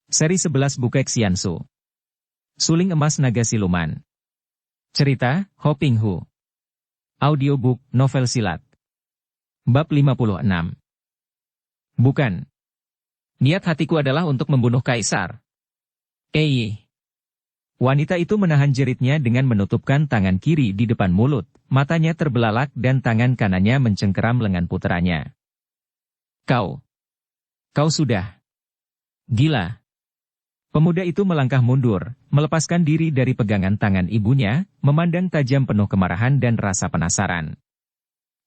Seri 11 Bukek Xiansu. Suling Emas Naga Siluman. Cerita, Ho Ping Hu. Audiobook, novel silat. Bab 56. Bukan. Niat hatiku adalah untuk membunuh Kaisar. Wanita itu menahan jeritnya dengan menutupkan tangan kiri di depan mulut, matanya terbelalak dan tangan kanannya mencengkeram lengan puteranya. Kau sudah gila. Pemuda itu melangkah mundur, melepaskan diri dari pegangan tangan ibunya, memandang tajam penuh kemarahan dan rasa penasaran.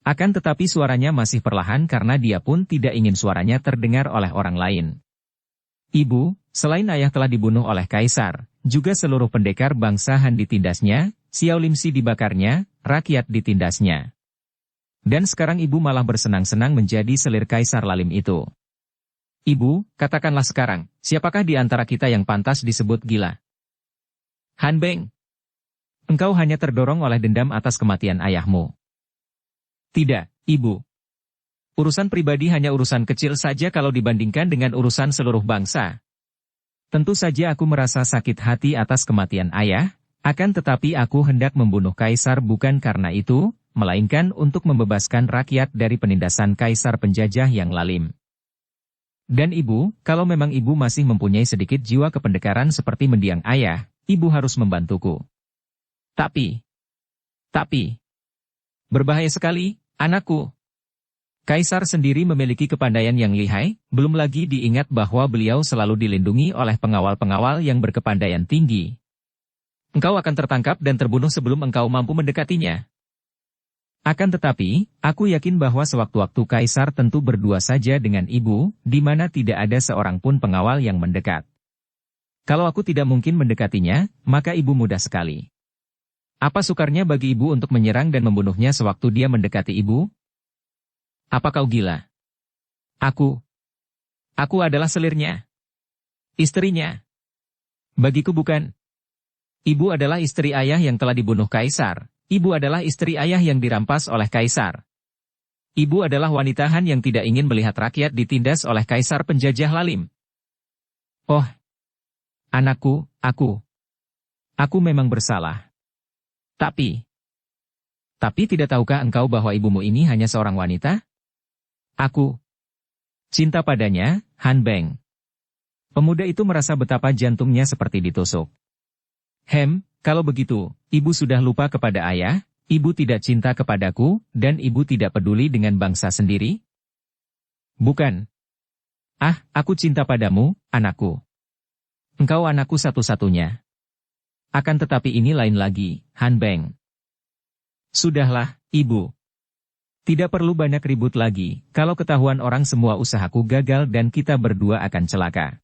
Akan tetapi suaranya masih perlahan karena dia pun tidak ingin suaranya terdengar oleh orang lain. Ibu, selain ayah telah dibunuh oleh Kaisar, juga seluruh pendekar bangsa Han ditindasnya, Xiao Limsi dibakarnya, rakyat ditindasnya. Dan sekarang ibu malah bersenang-senang menjadi selir Kaisar Lalim itu. Ibu, katakanlah sekarang, siapakah di antara kita yang pantas disebut gila? Han Beng. Engkau hanya terdorong oleh dendam atas kematian ayahmu. Tidak, Ibu. Urusan pribadi hanya urusan kecil saja kalau dibandingkan dengan urusan seluruh bangsa. Tentu saja aku merasa sakit hati atas kematian ayah, akan tetapi aku hendak membunuh Kaisar bukan karena itu, melainkan untuk membebaskan rakyat dari penindasan Kaisar penjajah yang lalim. Dan Ibu, kalau memang Ibu masih mempunyai sedikit jiwa kependekaran seperti mendiang ayah, Ibu harus membantuku. Tapi, berbahaya sekali, anakku. Kaisar sendiri memiliki kepandaian yang lihai, belum lagi diingat bahwa beliau selalu dilindungi oleh pengawal-pengawal yang berkepandaian tinggi. Engkau akan tertangkap dan terbunuh sebelum engkau mampu mendekatinya. Akan tetapi, aku yakin bahwa sewaktu-waktu Kaisar tentu berdua saja dengan Ibu, di mana tidak ada seorang pun pengawal yang mendekat. Kalau aku tidak mungkin mendekatinya, maka Ibu mudah sekali. Apa sukarnya bagi Ibu untuk menyerang dan membunuhnya sewaktu dia mendekati Ibu? Apa kau gila? Aku adalah selirnya. Istrinya. Bagiku bukan. Ibu adalah istri ayah yang telah dibunuh Kaisar. Ibu adalah istri ayah yang dirampas oleh Kaisar. Ibu adalah wanita Han yang tidak ingin melihat rakyat ditindas oleh Kaisar penjajah lalim. Oh, anakku, aku memang bersalah. Tapi tidak tahukah engkau bahwa ibumu ini hanya seorang wanita? Aku cinta padanya, Han Beng. Pemuda itu merasa betapa jantungnya seperti ditusuk. Kalau begitu, Ibu sudah lupa kepada ayah, Ibu tidak cinta kepadaku, dan Ibu tidak peduli dengan bangsa sendiri? Bukan. Aku cinta padamu, anakku. Engkau anakku satu-satunya. Akan tetapi ini lain lagi, Han Beng. Sudahlah, Ibu. Tidak perlu banyak ribut lagi, kalau ketahuan orang semua usahaku gagal dan kita berdua akan celaka.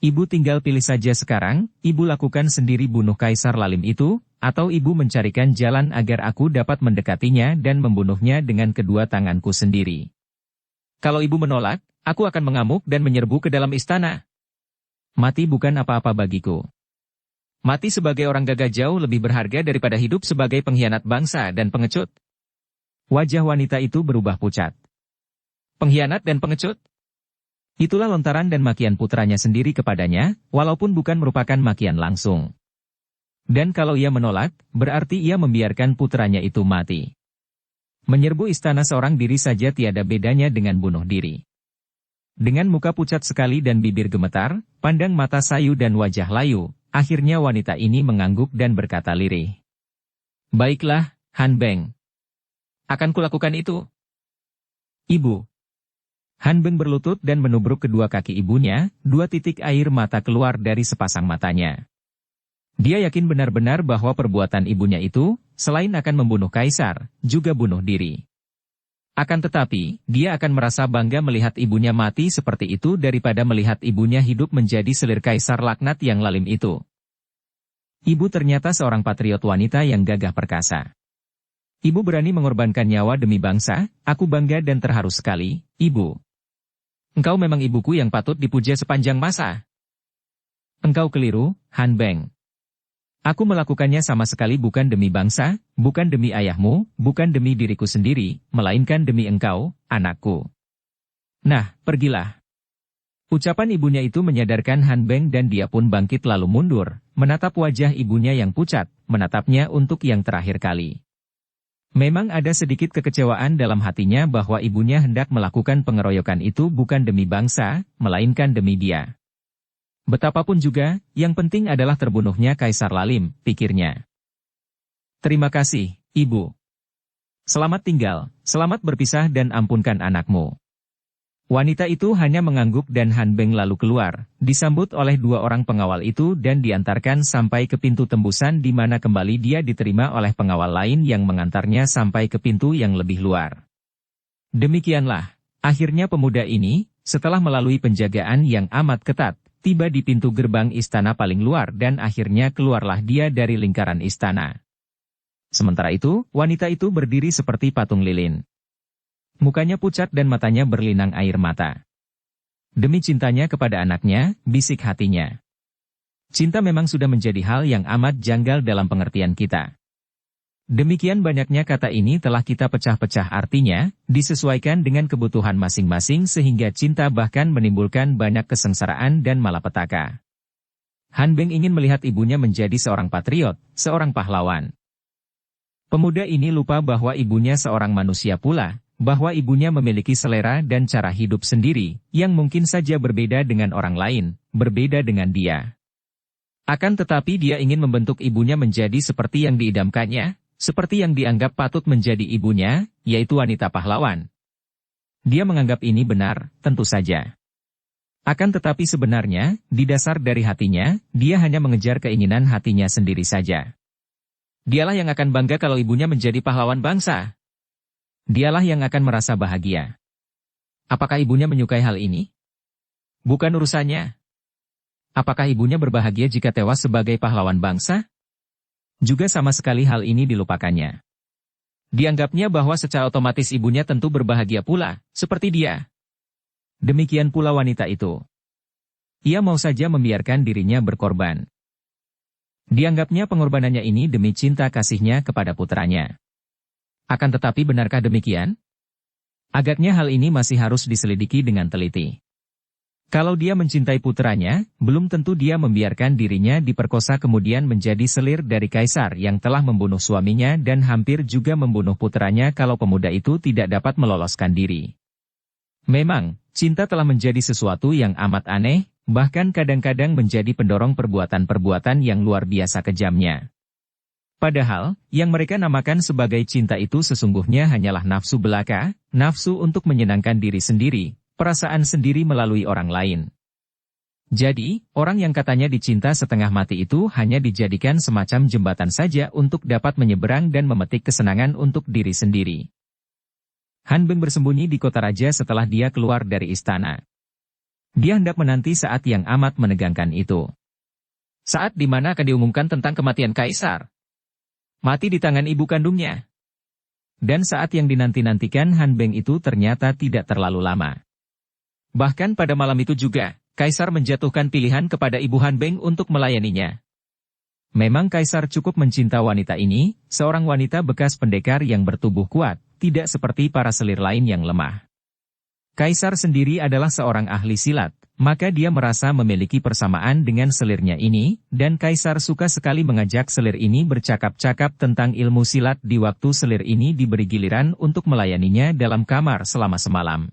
Ibu tinggal pilih saja sekarang, Ibu lakukan sendiri bunuh Kaisar Lalim itu, atau Ibu mencarikan jalan agar aku dapat mendekatinya dan membunuhnya dengan kedua tanganku sendiri. Kalau Ibu menolak, aku akan mengamuk dan menyerbu ke dalam istana. Mati bukan apa-apa bagiku. Mati sebagai orang gagah jauh lebih berharga daripada hidup sebagai pengkhianat bangsa dan pengecut. Wajah wanita itu berubah pucat. Pengkhianat dan pengecut? Itulah lontaran dan makian putranya sendiri kepadanya, walaupun bukan merupakan makian langsung. Dan kalau ia menolak, berarti ia membiarkan putranya itu mati. Menyerbu istana seorang diri saja tiada bedanya dengan bunuh diri. Dengan muka pucat sekali dan bibir gemetar, pandang mata sayu dan wajah layu, akhirnya wanita ini mengangguk dan berkata lirih. Baiklah, Han Beng. Akan kulakukan itu. Ibu. Han Beng berlutut dan menubruk kedua kaki ibunya, 2 titik air mata keluar dari sepasang matanya. Dia yakin benar-benar bahwa perbuatan ibunya itu, selain akan membunuh Kaisar, juga bunuh diri. Akan tetapi, dia akan merasa bangga melihat ibunya mati seperti itu daripada melihat ibunya hidup menjadi selir Kaisar laknat yang lalim itu. Ibu ternyata seorang patriot wanita yang gagah perkasa. Ibu berani mengorbankan nyawa demi bangsa, aku bangga dan terharu sekali, Ibu. Engkau memang ibuku yang patut dipuja sepanjang masa. Engkau keliru, Han Beng. Aku melakukannya sama sekali bukan demi bangsa, bukan demi ayahmu, bukan demi diriku sendiri, melainkan demi engkau, anakku. Nah, pergilah. Ucapan ibunya itu menyadarkan Han Beng dan dia pun bangkit lalu mundur, menatap wajah ibunya yang pucat, menatapnya untuk yang terakhir kali. Memang ada sedikit kekecewaan dalam hatinya bahwa ibunya hendak melakukan pengeroyokan itu bukan demi bangsa, melainkan demi dia. Betapapun juga, yang penting adalah terbunuhnya Kaisar Lalim, pikirnya. Terima kasih, Ibu. Selamat tinggal, selamat berpisah dan ampunkan anakmu. Wanita itu hanya mengangguk dan Han Beng lalu keluar, disambut oleh dua orang pengawal itu dan diantarkan sampai ke pintu tembusan di mana kembali dia diterima oleh pengawal lain yang mengantarnya sampai ke pintu yang lebih luar. Demikianlah, akhirnya pemuda ini, setelah melalui penjagaan yang amat ketat, tiba di pintu gerbang istana paling luar dan akhirnya keluarlah dia dari lingkaran istana. Sementara itu, wanita itu berdiri seperti patung lilin. Mukanya pucat dan matanya berlinang air mata. Demi cintanya kepada anaknya, bisik hatinya. Cinta memang sudah menjadi hal yang amat janggal dalam pengertian kita. Demikian banyaknya kata ini telah kita pecah-pecah artinya, disesuaikan dengan kebutuhan masing-masing sehingga cinta bahkan menimbulkan banyak kesengsaraan dan malapetaka. Han Beng ingin melihat ibunya menjadi seorang patriot, seorang pahlawan. Pemuda ini lupa bahwa ibunya seorang manusia pula, bahwa ibunya memiliki selera dan cara hidup sendiri, yang mungkin saja berbeda dengan orang lain, berbeda dengan dia. Akan tetapi dia ingin membentuk ibunya menjadi seperti yang diidamkannya, seperti yang dianggap patut menjadi ibunya, yaitu wanita pahlawan. Dia menganggap ini benar, tentu saja. Akan tetapi sebenarnya, di dasar dari hatinya, dia hanya mengejar keinginan hatinya sendiri saja. Dialah yang akan bangga kalau ibunya menjadi pahlawan bangsa. Dialah yang akan merasa bahagia. Apakah ibunya menyukai hal ini? Bukan urusannya. Apakah ibunya berbahagia jika tewas sebagai pahlawan bangsa? Juga sama sekali hal ini dilupakannya. Dianggapnya bahwa secara otomatis ibunya tentu berbahagia pula, seperti dia. Demikian pula wanita itu. Ia mau saja membiarkan dirinya berkorban. Dianggapnya pengorbanannya ini demi cinta kasihnya kepada putranya. Akan tetapi benarkah demikian? Agaknya hal ini masih harus diselidiki dengan teliti. Kalau dia mencintai putranya, belum tentu dia membiarkan dirinya diperkosa kemudian menjadi selir dari kaisar yang telah membunuh suaminya dan hampir juga membunuh putranya kalau pemuda itu tidak dapat meloloskan diri. Memang, cinta telah menjadi sesuatu yang amat aneh, bahkan kadang-kadang menjadi pendorong perbuatan-perbuatan yang luar biasa kejamnya. Padahal, yang mereka namakan sebagai cinta itu sesungguhnya hanyalah nafsu belaka, nafsu untuk menyenangkan diri sendiri, perasaan sendiri melalui orang lain. Jadi, orang yang katanya dicinta setengah mati itu hanya dijadikan semacam jembatan saja untuk dapat menyeberang dan memetik kesenangan untuk diri sendiri. Han Beng bersembunyi di kota raja setelah dia keluar dari istana. Dia hendak menanti saat yang amat menegangkan itu. Saat di mana akan diumumkan tentang kematian kaisar. Mati di tangan ibu kandungnya. Dan saat yang dinanti-nantikan Han Beng itu ternyata tidak terlalu lama. Bahkan pada malam itu juga, Kaisar menjatuhkan pilihan kepada ibu Han Beng untuk melayaninya. Memang Kaisar cukup mencinta wanita ini, seorang wanita bekas pendekar yang bertubuh kuat, tidak seperti para selir lain yang lemah. Kaisar sendiri adalah seorang ahli silat, maka dia merasa memiliki persamaan dengan selirnya ini, dan Kaisar suka sekali mengajak selir ini bercakap-cakap tentang ilmu silat di waktu selir ini diberi giliran untuk melayaninya dalam kamar selama semalam.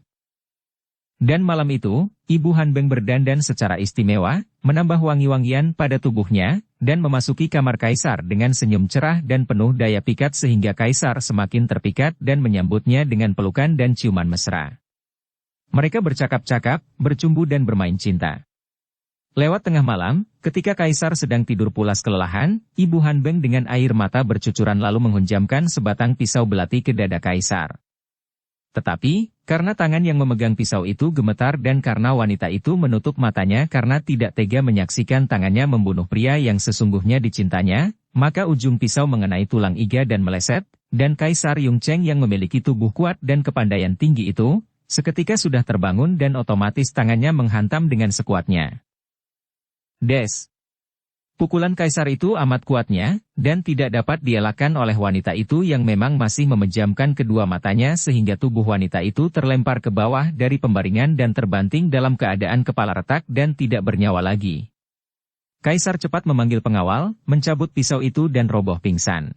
Dan malam itu, Ibu Han Beng berdandan secara istimewa, menambah wangi-wangian pada tubuhnya, dan memasuki kamar Kaisar dengan senyum cerah dan penuh daya pikat sehingga Kaisar semakin terpikat dan menyambutnya dengan pelukan dan ciuman mesra. Mereka bercakap-cakap, bercumbu dan bermain cinta. Lewat tengah malam, ketika Kaisar sedang tidur pulas kelelahan, Ibu Han Beng dengan air mata bercucuran lalu menghunjamkan sebatang pisau belati ke dada Kaisar. Tetapi, karena tangan yang memegang pisau itu gemetar dan karena wanita itu menutup matanya karena tidak tega menyaksikan tangannya membunuh pria yang sesungguhnya dicintanya, maka ujung pisau mengenai tulang iga dan meleset, dan Kaisar Yung Cheng yang memiliki tubuh kuat dan kepandaian tinggi itu, seketika sudah terbangun dan otomatis tangannya menghantam dengan sekuatnya. Des! Pukulan kaisar itu amat kuatnya, dan tidak dapat dielakkan oleh wanita itu yang memang masih memejamkan kedua matanya sehingga tubuh wanita itu terlempar ke bawah dari pembaringan dan terbanting dalam keadaan kepala retak dan tidak bernyawa lagi. Kaisar cepat memanggil pengawal, mencabut pisau itu dan roboh pingsan.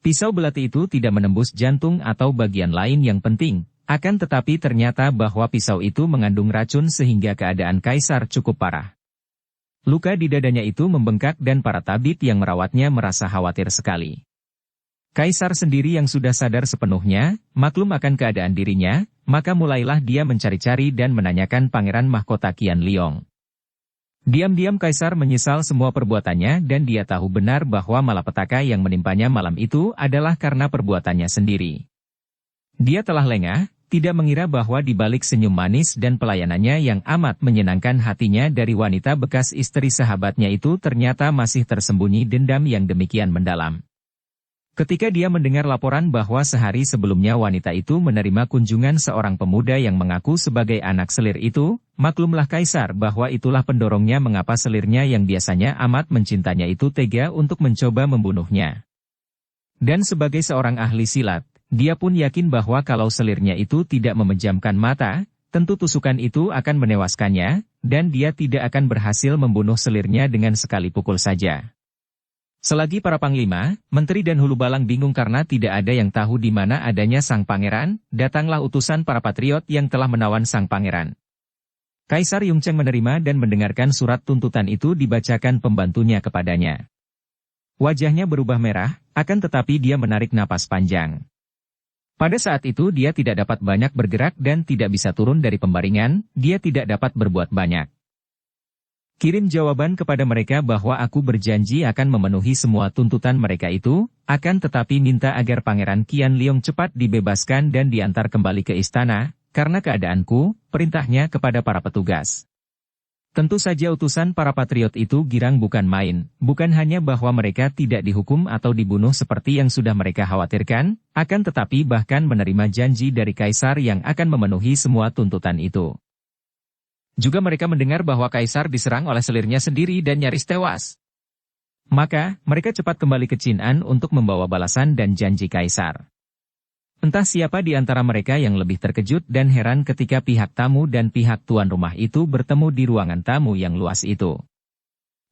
Pisau belati itu tidak menembus jantung atau bagian lain yang penting, akan tetapi ternyata bahwa pisau itu mengandung racun sehingga keadaan kaisar cukup parah. Luka di dadanya itu membengkak dan para tabib yang merawatnya merasa khawatir sekali. Kaisar sendiri yang sudah sadar sepenuhnya, maklum akan keadaan dirinya, maka mulailah dia mencari-cari dan menanyakan pangeran mahkota Qian Liong. Diam-diam Kaisar menyesal semua perbuatannya dan dia tahu benar bahwa malapetaka yang menimpanya malam itu adalah karena perbuatannya sendiri. Dia telah lengah, tidak mengira bahwa di balik senyum manis dan pelayanannya yang amat menyenangkan hatinya dari wanita bekas istri sahabatnya itu ternyata masih tersembunyi dendam yang demikian mendalam. Ketika dia mendengar laporan bahwa sehari sebelumnya wanita itu menerima kunjungan seorang pemuda yang mengaku sebagai anak selir itu, maklumlah Kaisar bahwa itulah pendorongnya mengapa selirnya yang biasanya amat mencintanya itu tega untuk mencoba membunuhnya. Dan sebagai seorang ahli silat, dia pun yakin bahwa kalau selirnya itu tidak memejamkan mata, tentu tusukan itu akan menewaskannya, dan dia tidak akan berhasil membunuh selirnya dengan sekali pukul saja. Selagi para panglima, menteri dan hulu balang bingung karena tidak ada yang tahu di mana adanya sang pangeran, datanglah utusan para patriot yang telah menawan sang pangeran. Kaisar Yongzheng menerima dan mendengarkan surat tuntutan itu dibacakan pembantunya kepadanya. Wajahnya berubah merah, akan tetapi dia menarik napas panjang. Pada saat itu dia tidak dapat banyak bergerak dan tidak bisa turun dari pembaringan, dia tidak dapat berbuat banyak. Kirim jawaban kepada mereka bahwa aku berjanji akan memenuhi semua tuntutan mereka itu, akan tetapi minta agar Pangeran Qian Liong cepat dibebaskan dan diantar kembali ke istana, karena keadaanku, perintahnya kepada para petugas. Tentu saja utusan para patriot itu girang bukan main, bukan hanya bahwa mereka tidak dihukum atau dibunuh seperti yang sudah mereka khawatirkan, akan tetapi bahkan menerima janji dari Kaisar yang akan memenuhi semua tuntutan itu. Juga mereka mendengar bahwa Kaisar diserang oleh selirnya sendiri dan nyaris tewas. Maka, mereka cepat kembali ke Qin'an untuk membawa balasan dan janji Kaisar. Entah siapa di antara mereka yang lebih terkejut dan heran ketika pihak tamu dan pihak tuan rumah itu bertemu di ruangan tamu yang luas itu.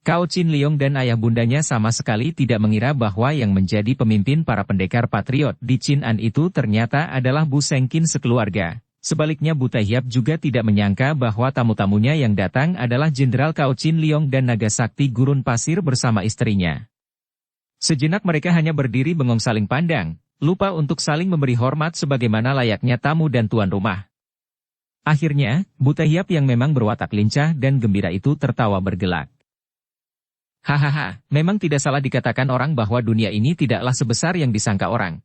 Cao Qin Liong dan ayah bundanya sama sekali tidak mengira bahwa yang menjadi pemimpin para pendekar patriot di Qin'an itu ternyata adalah Bu Sengqin sekeluarga. Sebaliknya Bu Taihiap juga tidak menyangka bahwa tamu-tamunya yang datang adalah Jenderal Cao Qin Liong dan naga sakti gurun pasir bersama istrinya. Sejenak mereka hanya berdiri bengong saling pandang, lupa untuk saling memberi hormat sebagaimana layaknya tamu dan tuan rumah. Akhirnya, Bu Taihiap yang memang berwatak lincah dan gembira itu tertawa bergelak. Hahaha, memang tidak salah dikatakan orang bahwa dunia ini tidaklah sebesar yang disangka orang.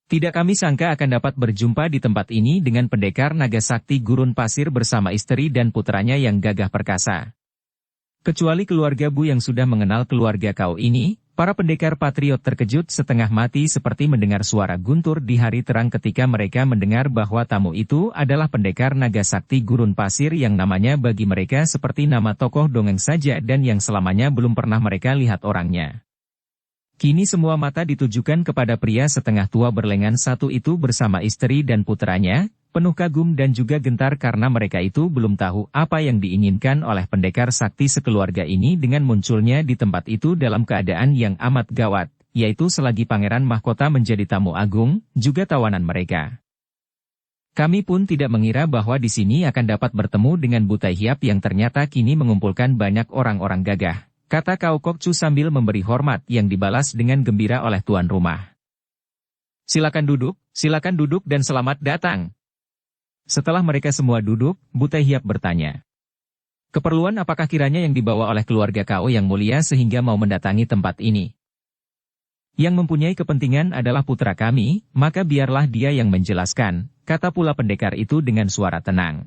Tidak kami sangka akan dapat berjumpa di tempat ini dengan pendekar naga sakti gurun pasir bersama istri dan putranya yang gagah perkasa. Kecuali keluarga Bu yang sudah mengenal keluarga kau ini, para pendekar patriot terkejut setengah mati seperti mendengar suara guntur di hari terang ketika mereka mendengar bahwa tamu itu adalah pendekar naga sakti gurun pasir yang namanya bagi mereka seperti nama tokoh dongeng saja dan yang selamanya belum pernah mereka lihat orangnya. Kini semua mata ditujukan kepada pria setengah tua berlengan satu itu bersama istri dan putranya, penuh kagum dan juga gentar karena mereka itu belum tahu apa yang diinginkan oleh pendekar sakti sekeluarga ini dengan munculnya di tempat itu dalam keadaan yang amat gawat, yaitu selagi pangeran mahkota menjadi tamu agung, juga tawanan mereka. Kami pun tidak mengira bahwa di sini akan dapat bertemu dengan Bu Taihiap yang ternyata kini mengumpulkan banyak orang-orang gagah, kata Cao Kok Chu sambil memberi hormat yang dibalas dengan gembira oleh tuan rumah. Silakan duduk dan selamat datang. Setelah mereka semua duduk, Bu Taihiap bertanya. Keperluan apakah kiranya yang dibawa oleh keluarga kau yang mulia sehingga mau mendatangi tempat ini? Yang mempunyai kepentingan adalah putra kami, maka biarlah dia yang menjelaskan, kata pula pendekar itu dengan suara tenang.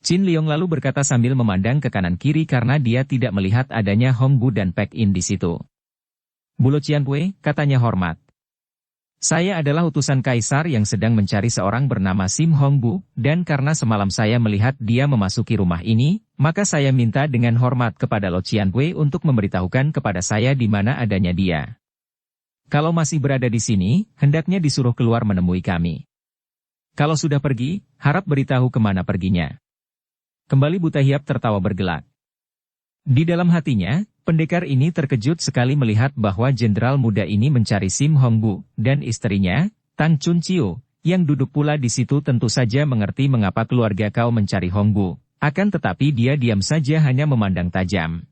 Qin Liong lalu berkata sambil memandang ke kanan kiri karena dia tidak melihat adanya Hong Bu dan Pek In di situ. Bulo Qianpui, katanya hormat. Saya adalah utusan kaisar yang sedang mencari seorang bernama Sim Hong Bu, dan karena semalam saya melihat dia memasuki rumah ini, maka saya minta dengan hormat kepada Lo Qianwei untuk memberitahukan kepada saya di mana adanya dia. Kalau masih berada di sini, hendaknya disuruh keluar menemui kami. Kalau sudah pergi, harap beritahu kemana perginya. Kembali Buta Hiap tertawa bergelak. Di dalam hatinya, pendekar ini terkejut sekali melihat bahwa jenderal muda ini mencari Sim Hongbu, dan istrinya, Tang Chunqiu, yang duduk pula di situ tentu saja mengerti mengapa keluarga kau mencari Hongbu, akan tetapi dia diam saja hanya memandang tajam.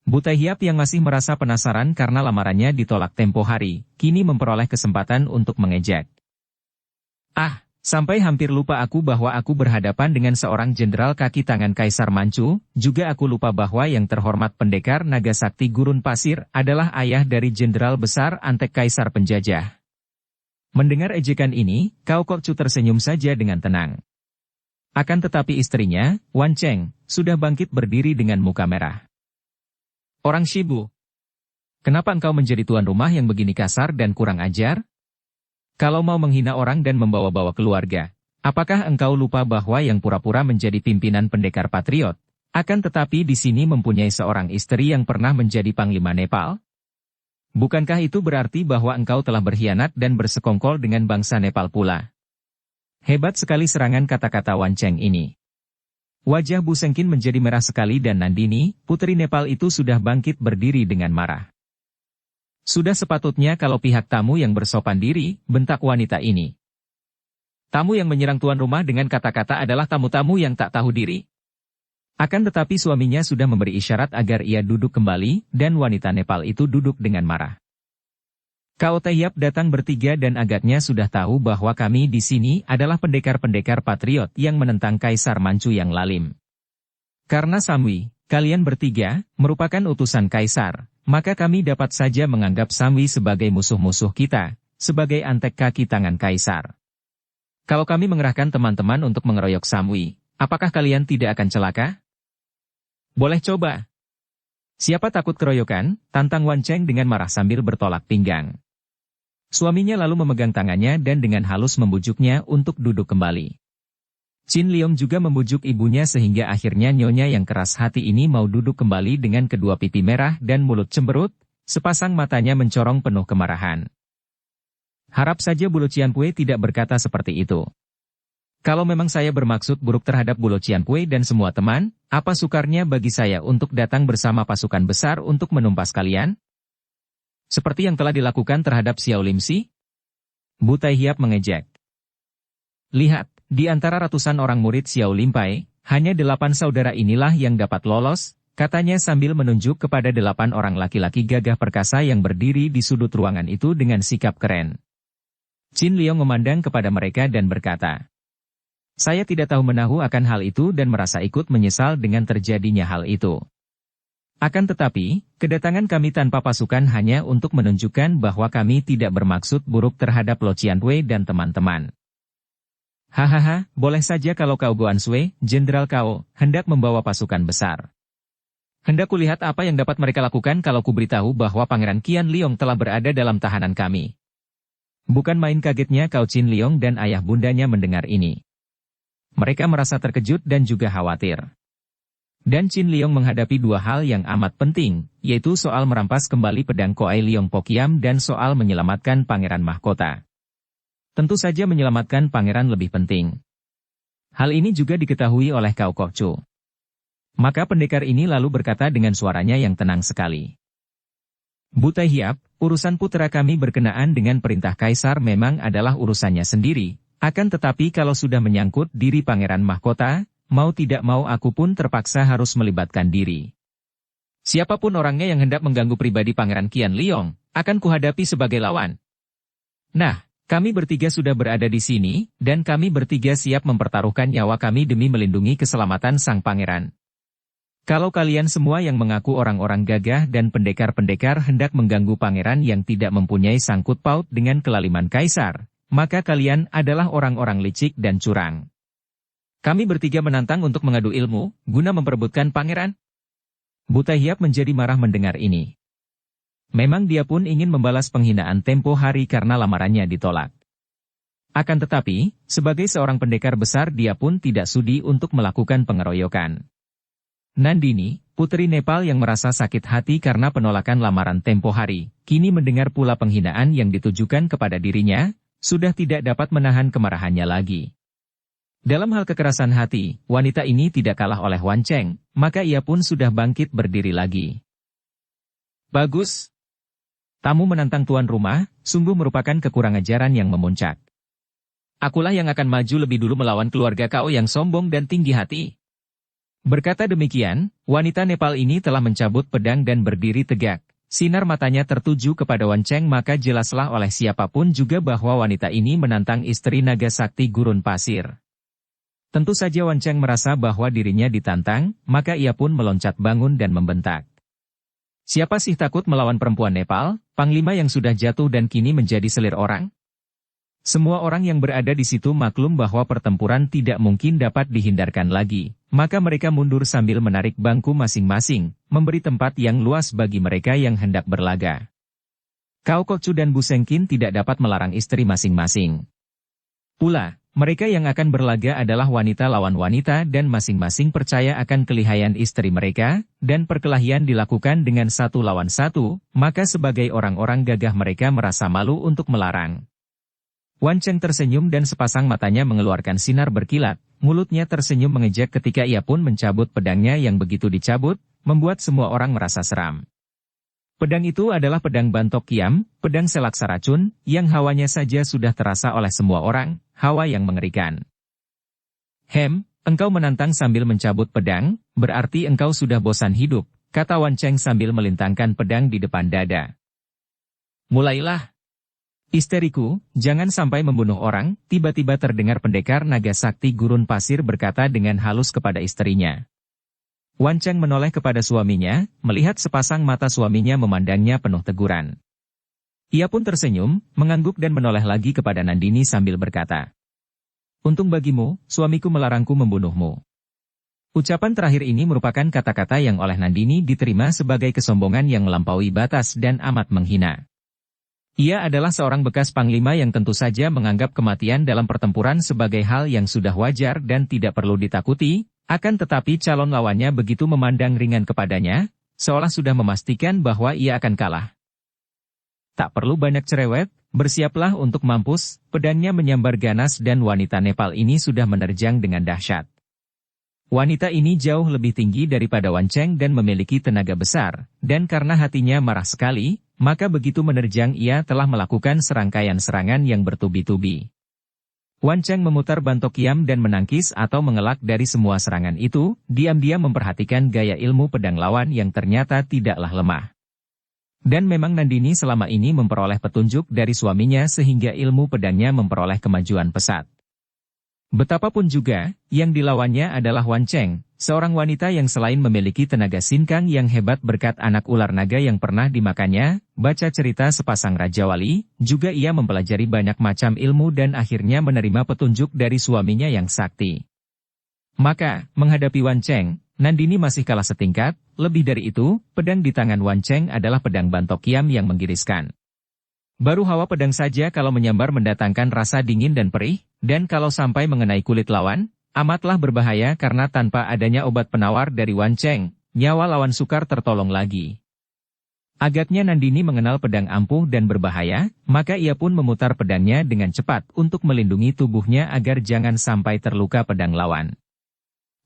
Buta Hiap yang masih merasa penasaran karena lamarannya ditolak tempo hari, kini memperoleh kesempatan untuk mengejek. Ah, sampai hampir lupa aku bahwa aku berhadapan dengan seorang jenderal kaki tangan Kaisar Manchu, juga aku lupa bahwa yang terhormat pendekar naga sakti gurun pasir adalah ayah dari jenderal besar Antek Kaisar penjajah. Mendengar ejekan ini, Cao Kokcu tersenyum saja dengan tenang. Akan tetapi istrinya, Wan Cheng, sudah bangkit berdiri dengan muka merah. Orang Shibu, kenapa engkau menjadi tuan rumah yang begini kasar dan kurang ajar? Kalau mau menghina orang dan membawa-bawa keluarga, apakah engkau lupa bahwa yang pura-pura menjadi pimpinan pendekar patriot, akan tetapi di sini mempunyai seorang istri yang pernah menjadi panglima Nepal? Bukankah itu berarti bahwa engkau telah berkhianat dan bersekongkol dengan bangsa Nepal pula? Hebat sekali serangan kata-kata Wan Cheng ini. Wajah Bu Sengkin menjadi merah sekali dan Nandini, putri Nepal itu sudah bangkit berdiri dengan marah. Sudah sepatutnya kalau pihak tamu yang bersopan diri, bentak wanita ini. Tamu yang menyerang tuan rumah dengan kata-kata adalah tamu-tamu yang tak tahu diri. Akan tetapi suaminya sudah memberi isyarat agar ia duduk kembali, dan wanita Nepal itu duduk dengan marah. Cao Tahiap datang bertiga dan agaknya sudah tahu bahwa kami di sini adalah pendekar-pendekar patriot yang menentang Kaisar Manchu yang lalim. Karena Samwi, kalian bertiga, merupakan utusan Kaisar, maka kami dapat saja menganggap Samwi sebagai musuh-musuh kita, sebagai antek kaki tangan Kaisar. Kalau kami mengerahkan teman-teman untuk mengeroyok Samwi, apakah kalian tidak akan celaka? Boleh coba. Siapa takut keroyokan? Tantang Wan Cheng dengan marah sambil bertolak pinggang. Suaminya lalu memegang tangannya dan dengan halus membujuknya untuk duduk kembali. Chin Liong juga membujuk ibunya sehingga akhirnya nyonya yang keras hati ini mau duduk kembali dengan kedua pipi merah dan mulut cemberut, sepasang matanya mencorong penuh kemarahan. Harap saja Bulo Qianpui tidak berkata seperti itu. Kalau memang saya bermaksud buruk terhadap Bulo Qianpui dan semua teman, apa sukarnya bagi saya untuk datang bersama pasukan besar untuk menumpas kalian? Seperti yang telah dilakukan terhadap Xiao Lim Si? Bu Taihiap mengejek. Lihat, di antara ratusan orang murid Xiao Lim Pai, hanya 8 saudara inilah yang dapat lolos, katanya sambil menunjuk kepada 8 orang laki-laki gagah perkasa yang berdiri di sudut ruangan itu dengan sikap keren. Chin Liong memandang kepada mereka dan berkata, saya tidak tahu menahu akan hal itu dan merasa ikut menyesal dengan terjadinya hal itu. Akan tetapi, kedatangan kami tanpa pasukan hanya untuk menunjukkan bahwa kami tidak bermaksud buruk terhadap Lo Qianwei dan teman-teman. Hahaha, boleh saja kalau Cao Guanshui, Jenderal Cao, hendak membawa pasukan besar. Hendak kulihat apa yang dapat mereka lakukan kalau kuberitahu bahwa Pangeran Qian Liong telah berada dalam tahanan kami. Bukan main kagetnya Cao Chin Liong dan ayah bundanya mendengar ini. Mereka merasa terkejut dan juga khawatir. Dan Chin Liong menghadapi dua hal yang amat penting, yaitu soal merampas kembali pedang Koai Liong Pokiam dan soal menyelamatkan pangeran mahkota. Tentu saja menyelamatkan pangeran lebih penting. Hal ini juga diketahui oleh Cao Kokcu. Maka pendekar ini lalu berkata dengan suaranya yang tenang sekali. Bu Taihiap, urusan putra kami berkenaan dengan perintah Kaisar memang adalah urusannya sendiri. Akan tetapi kalau sudah menyangkut diri pangeran mahkota, mau tidak mau aku pun terpaksa harus melibatkan diri. Siapapun orangnya yang hendak mengganggu pribadi Pangeran Qian Liong, akan kuhadapi sebagai lawan. Nah, kami bertiga sudah berada di sini, dan kami bertiga siap mempertaruhkan nyawa kami demi melindungi keselamatan sang pangeran. Kalau kalian semua yang mengaku orang-orang gagah dan pendekar-pendekar hendak mengganggu pangeran yang tidak mempunyai sangkut paut dengan kelaliman Kaisar, maka kalian adalah orang-orang licik dan curang. Kami bertiga menantang untuk mengadu ilmu, guna memperebutkan pangeran. Bu Taihiap menjadi marah mendengar ini. Memang dia pun ingin membalas penghinaan tempo hari karena lamarannya ditolak. Akan tetapi, sebagai seorang pendekar besar dia pun tidak sudi untuk melakukan pengeroyokan. Nandini, putri Nepal yang merasa sakit hati karena penolakan lamaran tempo hari, kini mendengar pula penghinaan yang ditujukan kepada dirinya, sudah tidak dapat menahan kemarahannya lagi. Dalam hal kekerasan hati, wanita ini tidak kalah oleh Wan Cheng, maka ia pun sudah bangkit berdiri lagi. Bagus. Tamu menantang tuan rumah, sungguh merupakan kekurang ajaran yang memuncak. Akulah yang akan maju lebih dulu melawan keluarga kau yang sombong dan tinggi hati. Berkata demikian, wanita Nepal ini telah mencabut pedang dan berdiri tegak. Sinar matanya tertuju kepada Wan Cheng, maka jelaslah oleh siapapun juga bahwa wanita ini menantang istri naga sakti gurun pasir. Tentu saja Wan Cheng merasa bahwa dirinya ditantang, maka ia pun meloncat bangun dan membentak. Siapa sih takut melawan perempuan Nepal, panglima yang sudah jatuh dan kini menjadi selir orang? Semua orang yang berada di situ maklum bahwa pertempuran tidak mungkin dapat dihindarkan lagi, maka mereka mundur sambil menarik bangku masing-masing, memberi tempat yang luas bagi mereka yang hendak berlaga. Cao Kok Cu dan Bu Sengkin tidak dapat melarang istri masing-masing. Pula, mereka yang akan berlaga adalah wanita lawan wanita dan masing-masing percaya akan kelihayan istri mereka, dan perkelahian dilakukan dengan satu lawan satu, maka sebagai orang-orang gagah mereka merasa malu untuk melarang. Wan Cheng tersenyum dan sepasang matanya mengeluarkan sinar berkilat, mulutnya tersenyum mengejek ketika ia pun mencabut pedangnya yang begitu dicabut, membuat semua orang merasa seram. Pedang itu adalah pedang Bantok Kiam, pedang selaksa racun, yang hawanya saja sudah terasa oleh semua orang, hawa yang mengerikan. Engkau menantang sambil mencabut pedang, berarti engkau sudah bosan hidup, kata Wan Cheng sambil melintangkan pedang di depan dada. Mulailah. Isteriku, jangan sampai membunuh orang, tiba-tiba terdengar pendekar naga sakti gurun pasir berkata dengan halus kepada istrinya. Wan Cheng menoleh kepada suaminya, melihat sepasang mata suaminya memandangnya penuh teguran. Ia pun tersenyum, mengangguk dan menoleh lagi kepada Nandini sambil berkata, "Untung bagimu, suamiku melarangku membunuhmu." Ucapan terakhir ini merupakan kata-kata yang oleh Nandini diterima sebagai kesombongan yang melampaui batas dan amat menghina. Ia adalah seorang bekas panglima yang tentu saja menganggap kematian dalam pertempuran sebagai hal yang sudah wajar dan tidak perlu ditakuti, akan tetapi calon lawannya begitu memandang ringan kepadanya, seolah sudah memastikan bahwa ia akan kalah. Tak perlu banyak cerewet, bersiaplah untuk mampus, pedangnya menyambar ganas dan wanita Nepal ini sudah menerjang dengan dahsyat. Wanita ini jauh lebih tinggi daripada Wan Cheng dan memiliki tenaga besar, dan karena hatinya marah sekali, maka begitu menerjang ia telah melakukan serangkaian serangan yang bertubi-tubi. Wan Cheng memutar Bantok Kiam dan menangkis atau mengelak dari semua serangan itu, diam-diam memperhatikan gaya ilmu pedang lawan yang ternyata tidaklah lemah. Dan memang Nandini selama ini memperoleh petunjuk dari suaminya sehingga ilmu pedangnya memperoleh kemajuan pesat. Betapapun juga, yang dilawannya adalah Wan Cheng, seorang wanita yang selain memiliki tenaga sinkang yang hebat berkat anak ular naga yang pernah dimakannya, baca cerita sepasang Raja Wali, juga ia mempelajari banyak macam ilmu dan akhirnya menerima petunjuk dari suaminya yang sakti. Maka, menghadapi Wan Cheng, Nandini masih kalah setingkat, lebih dari itu, pedang di tangan Wan Cheng adalah pedang Bantok Kiam yang menggiriskan. Baru hawa pedang saja kalau menyambar mendatangkan rasa dingin dan perih, dan kalau sampai mengenai kulit lawan, amatlah berbahaya karena tanpa adanya obat penawar dari Wan Cheng, nyawa lawan sukar tertolong lagi. Agaknya Nandini mengenal pedang ampuh dan berbahaya, maka ia pun memutar pedangnya dengan cepat untuk melindungi tubuhnya agar jangan sampai terluka pedang lawan.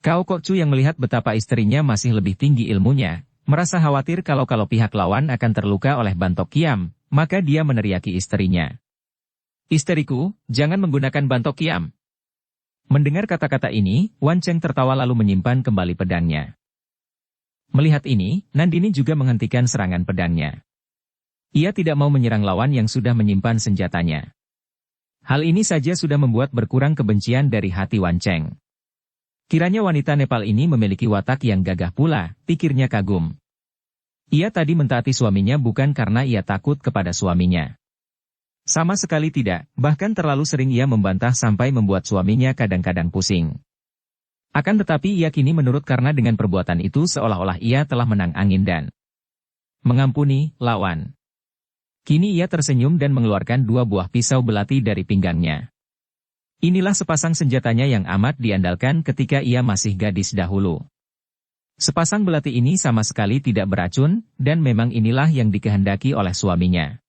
Cao Kok Cu yang melihat betapa istrinya masih lebih tinggi ilmunya, merasa khawatir kalau pihak lawan akan terluka oleh Bantok Kiam, maka dia meneriaki istrinya. "Istriku, jangan menggunakan Bantok Kiam." Mendengar kata-kata ini, Wan Cheng tertawa lalu menyimpan kembali pedangnya. Melihat ini, Nandini juga menghentikan serangan pedangnya. Ia tidak mau menyerang lawan yang sudah menyimpan senjatanya. Hal ini saja sudah membuat berkurang kebencian dari hati Wan Cheng. Kiranya wanita Nepal ini memiliki watak yang gagah pula, pikirnya kagum. Ia tadi mentaati suaminya bukan karena ia takut kepada suaminya. Sama sekali tidak, bahkan terlalu sering ia membantah sampai membuat suaminya kadang-kadang pusing. Akan tetapi ia kini menurut karena dengan perbuatan itu seolah-olah ia telah menang angin dan mengampuni lawan. Kini ia tersenyum dan mengeluarkan 2 buah pisau belati dari pinggangnya. Inilah sepasang senjatanya yang amat diandalkan ketika ia masih gadis dahulu. Sepasang belati ini sama sekali tidak beracun, dan memang inilah yang dikehendaki oleh suaminya.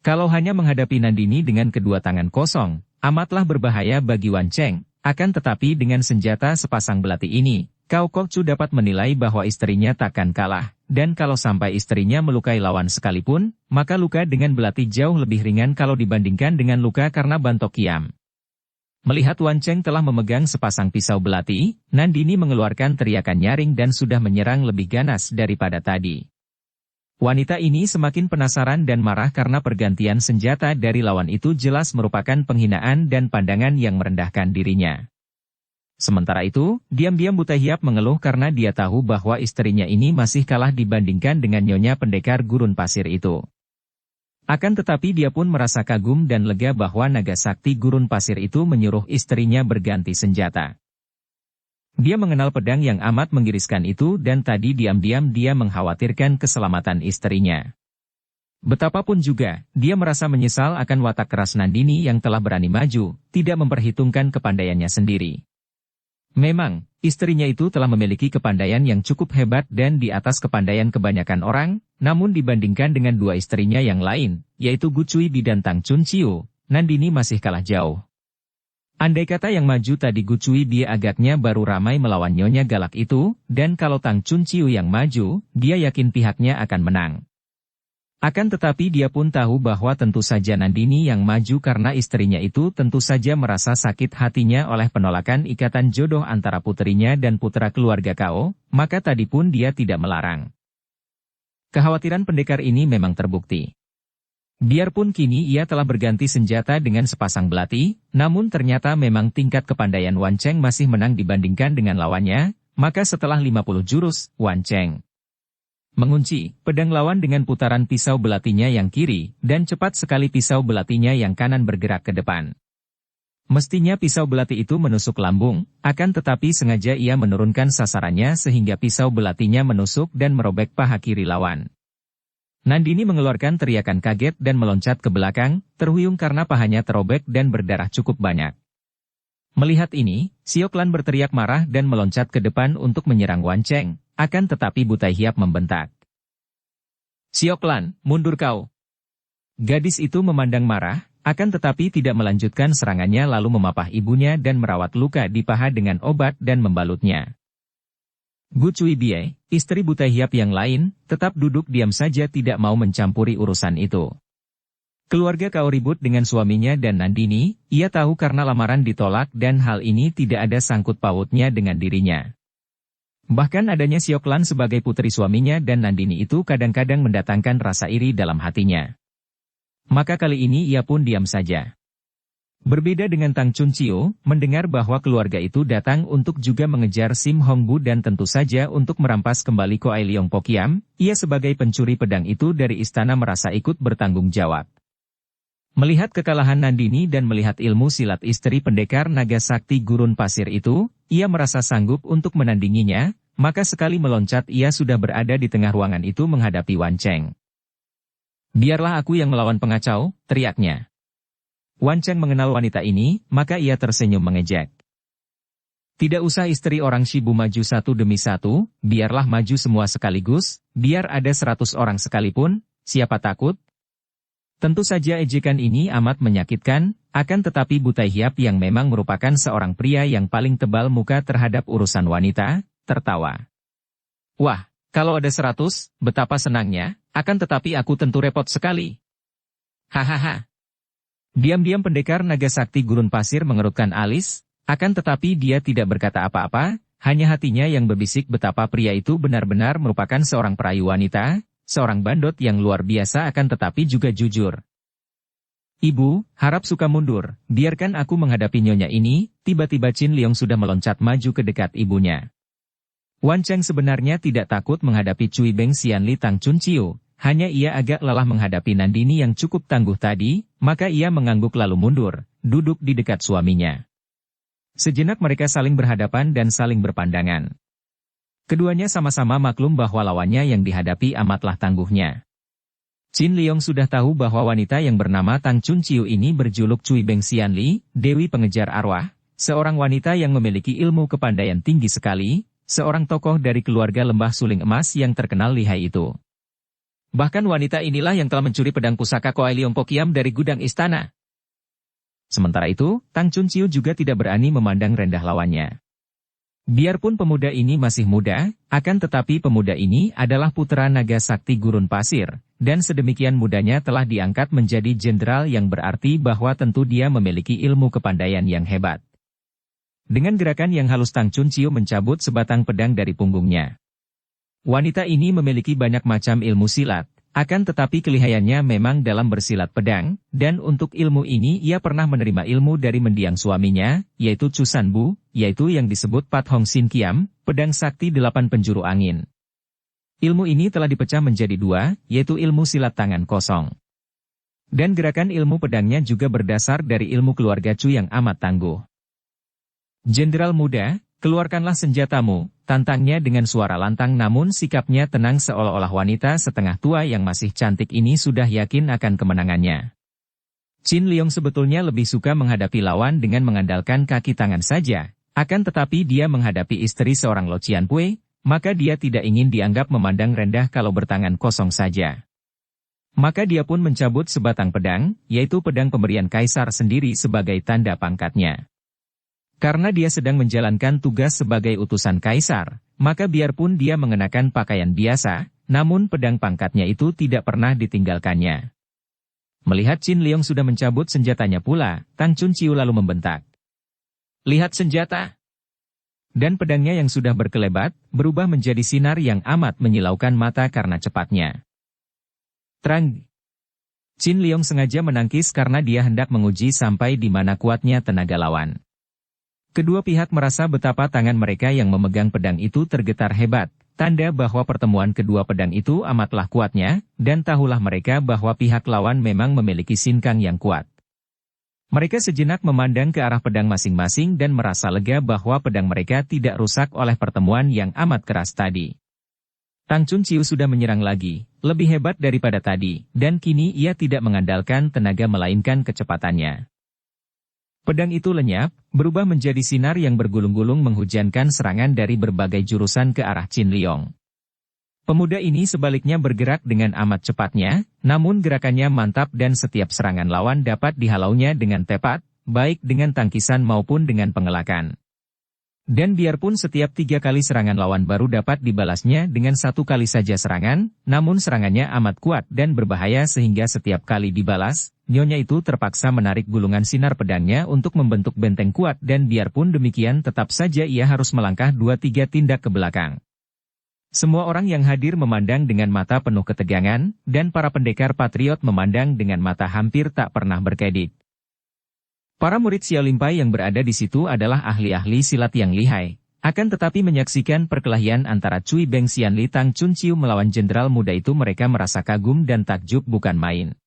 Kalau hanya menghadapi Nandini dengan kedua tangan kosong, amatlah berbahaya bagi Wan Cheng. Akan tetapi dengan senjata sepasang belati ini, Cao Kok Cu dapat menilai bahwa istrinya takkan kalah, dan kalau sampai istrinya melukai lawan sekalipun, maka luka dengan belati jauh lebih ringan kalau dibandingkan dengan luka karena bantok kiam. Melihat Wan Cheng telah memegang sepasang pisau belati, Nandini mengeluarkan teriakan nyaring dan sudah menyerang lebih ganas daripada tadi. Wanita ini semakin penasaran dan marah karena pergantian senjata dari lawan itu jelas merupakan penghinaan dan pandangan yang merendahkan dirinya. Sementara itu, diam-diam Buta Hiap mengeluh karena dia tahu bahwa istrinya ini masih kalah dibandingkan dengan nyonya pendekar gurun pasir itu. Akan tetapi dia pun merasa kagum dan lega bahwa naga sakti gurun pasir itu menyuruh istrinya berganti senjata. Dia mengenal pedang yang amat menggiriskan itu dan tadi diam-diam dia mengkhawatirkan keselamatan istrinya. Betapapun juga, dia merasa menyesal akan watak keras Nandini yang telah berani maju, tidak memperhitungkan kepandaiannya sendiri. Memang, istrinya itu telah memiliki kepandaian yang cukup hebat dan di atas kepandaian kebanyakan orang, namun dibandingkan dengan dua istrinya yang lain, yaitu Gu Cuibi dan Tang Chun Chiu, Nandini masih kalah jauh. Andai kata yang maju tadi Gu Cuibi agaknya baru ramai melawan nyonya galak itu, dan kalau Tang Chun Chiu yang maju, dia yakin pihaknya akan menang. Akan tetapi dia pun tahu bahwa tentu saja Nandini yang maju karena istrinya itu tentu saja merasa sakit hatinya oleh penolakan ikatan jodoh antara puterinya dan putra keluarga Kao, maka tadi pun dia tidak melarang. Kekhawatiran pendekar ini memang terbukti. Biarpun kini ia telah berganti senjata dengan sepasang belati, namun ternyata memang tingkat kepandaian Wan Cheng masih menang dibandingkan dengan lawannya, maka setelah 50 jurus, Wan Cheng mengunci pedang lawan dengan putaran pisau belatinya yang kiri, dan cepat sekali pisau belatinya yang kanan bergerak ke depan. Mestinya pisau belati itu menusuk lambung, akan tetapi sengaja ia menurunkan sasarannya sehingga pisau belatinya menusuk dan merobek paha kiri lawan. Nandini mengeluarkan teriakan kaget dan meloncat ke belakang, terhuyung karena pahanya terobek dan berdarah cukup banyak. Melihat ini, Siok Lan berteriak marah dan meloncat ke depan untuk menyerang Wan Cheng, akan tetapi Buta Hiap membentak. Siok Lan, mundur kau. Gadis itu memandang marah, akan tetapi tidak melanjutkan serangannya lalu memapah ibunya dan merawat luka di paha dengan obat dan membalutnya. Gu Cuibi, istri Buta Hiap yang lain, tetap duduk diam saja tidak mau mencampuri urusan itu. Keluarga Kao ribut dengan suaminya dan Nandini, ia tahu karena lamaran ditolak dan hal ini tidak ada sangkut pautnya dengan dirinya. Bahkan adanya Siok Lan sebagai putri suaminya dan Nandini itu kadang-kadang mendatangkan rasa iri dalam hatinya. Maka kali ini ia pun diam saja. Berbeda dengan Tang Chun Chiu, mendengar bahwa keluarga itu datang untuk juga mengejar Sim Hong Bu dan tentu saja untuk merampas kembali Koai Leong Pokiam, ia sebagai pencuri pedang itu dari istana merasa ikut bertanggung jawab. Melihat kekalahan Nandini dan melihat ilmu silat istri pendekar naga sakti gurun pasir itu, ia merasa sanggup untuk menandinginya, maka sekali meloncat ia sudah berada di tengah ruangan itu menghadapi Wan Cheng. Biarlah aku yang melawan pengacau, teriaknya. Wan Cheng mengenal wanita ini, maka ia tersenyum mengejek. Tidak usah istri orang Shibu maju satu demi satu, biarlah maju semua sekaligus, biar ada 100 orang sekalipun, siapa takut? Tentu saja ejekan ini amat menyakitkan, akan tetapi Buta Hiap yang memang merupakan seorang pria yang paling tebal muka terhadap urusan wanita, tertawa. Wah, kalau ada 100, betapa senangnya, akan tetapi aku tentu repot sekali. Hahaha. Diam-diam pendekar naga sakti gurun pasir mengerutkan alis, akan tetapi dia tidak berkata apa-apa, hanya hatinya yang berbisik betapa pria itu benar-benar merupakan seorang perayu wanita, seorang bandot yang luar biasa akan tetapi juga jujur. Ibu, harap suka mundur, biarkan aku menghadapi nyonya ini, tiba-tiba Chin Leong sudah meloncat maju ke dekat ibunya. Wan Cheng sebenarnya tidak takut menghadapi Cui Beng Xianli Tang Chun Chiu, hanya ia agak lelah menghadapi Nandini yang cukup tangguh tadi, maka ia mengangguk lalu mundur, duduk di dekat suaminya. Sejenak mereka saling berhadapan dan saling berpandangan. Keduanya sama-sama maklum bahwa lawannya yang dihadapi amatlah tangguhnya. Chin Leong sudah tahu bahwa wanita yang bernama Tang Chun Chiu ini berjuluk Cui Beng Xianli, Dewi Pengejar Arwah, seorang wanita yang memiliki ilmu kepandaian tinggi sekali, seorang tokoh dari keluarga lembah suling emas yang terkenal lihai itu. Bahkan wanita inilah yang telah mencuri pedang pusaka Koai Leong Pokiam dari gudang istana. Sementara itu, Tang Chunqiu juga tidak berani memandang rendah lawannya. Biarpun pemuda ini masih muda, akan tetapi pemuda ini adalah putra naga sakti gurun pasir, dan sedemikian mudanya telah diangkat menjadi jenderal yang berarti bahwa tentu dia memiliki ilmu kepandaian yang hebat. Dengan gerakan yang halus Tang Chunqiu mencabut sebatang pedang dari punggungnya. Wanita ini memiliki banyak macam ilmu silat, akan tetapi kelihayannya memang dalam bersilat pedang, dan untuk ilmu ini ia pernah menerima ilmu dari mendiang suaminya, yaitu Chu Sanbu, yaitu yang disebut Pat Hong Sin Kiam, pedang sakti 8 penjuru angin. Ilmu ini telah dipecah menjadi 2, yaitu ilmu silat tangan kosong. Dan gerakan ilmu pedangnya juga berdasar dari ilmu keluarga Chu yang amat tangguh. Jenderal muda, keluarkanlah senjatamu, tantangnya dengan suara lantang namun sikapnya tenang seolah-olah wanita setengah tua yang masih cantik ini sudah yakin akan kemenangannya. Qin Liong sebetulnya lebih suka menghadapi lawan dengan mengandalkan kaki tangan saja, akan tetapi dia menghadapi istri seorang Lo Cianpui, maka dia tidak ingin dianggap memandang rendah kalau bertangan kosong saja. Maka dia pun mencabut sebatang pedang, yaitu pedang pemberian kaisar sendiri sebagai tanda pangkatnya. Karena dia sedang menjalankan tugas sebagai utusan kaisar, maka biarpun dia mengenakan pakaian biasa, namun pedang pangkatnya itu tidak pernah ditinggalkannya. Melihat Qin Liong sudah mencabut senjatanya pula, Tang Chunqiu lalu membentak. Lihat senjata! Dan pedangnya yang sudah berkelebat, berubah menjadi sinar yang amat menyilaukan mata karena cepatnya. Terang! Qin Liong sengaja menangkis karena dia hendak menguji sampai di mana kuatnya tenaga lawan. Kedua pihak merasa betapa tangan mereka yang memegang pedang itu tergetar hebat, tanda bahwa pertemuan kedua pedang itu amatlah kuatnya, dan tahulah mereka bahwa pihak lawan memang memiliki sinkang yang kuat. Mereka sejenak memandang ke arah pedang masing-masing dan merasa lega bahwa pedang mereka tidak rusak oleh pertemuan yang amat keras tadi. Tang Chunqiu sudah menyerang lagi, lebih hebat daripada tadi, dan kini ia tidak mengandalkan tenaga melainkan kecepatannya. Pedang itu lenyap, berubah menjadi sinar yang bergulung-gulung menghujankan serangan dari berbagai jurusan ke arah Qin Liong. Pemuda ini sebaliknya bergerak dengan amat cepatnya, namun gerakannya mantap dan setiap serangan lawan dapat dihalaunya dengan tepat, baik dengan tangkisan maupun dengan pengelakan. Dan biarpun setiap 3 kali serangan lawan baru dapat dibalasnya dengan 1 kali saja serangan, namun serangannya amat kuat dan berbahaya sehingga setiap kali dibalas, nyonya itu terpaksa menarik gulungan sinar pedangnya untuk membentuk benteng kuat dan biarpun demikian tetap saja ia harus melangkah 2-3 tindak ke belakang. Semua orang yang hadir memandang dengan mata penuh ketegangan, dan para pendekar patriot memandang dengan mata hampir tak pernah berkedip. Para murid Xiao Limpai yang berada di situ adalah ahli-ahli silat yang lihai, akan tetapi menyaksikan perkelahian antara Cui Beng Xianli Tang Chunqiu melawan jenderal muda itu mereka merasa kagum dan takjub bukan main.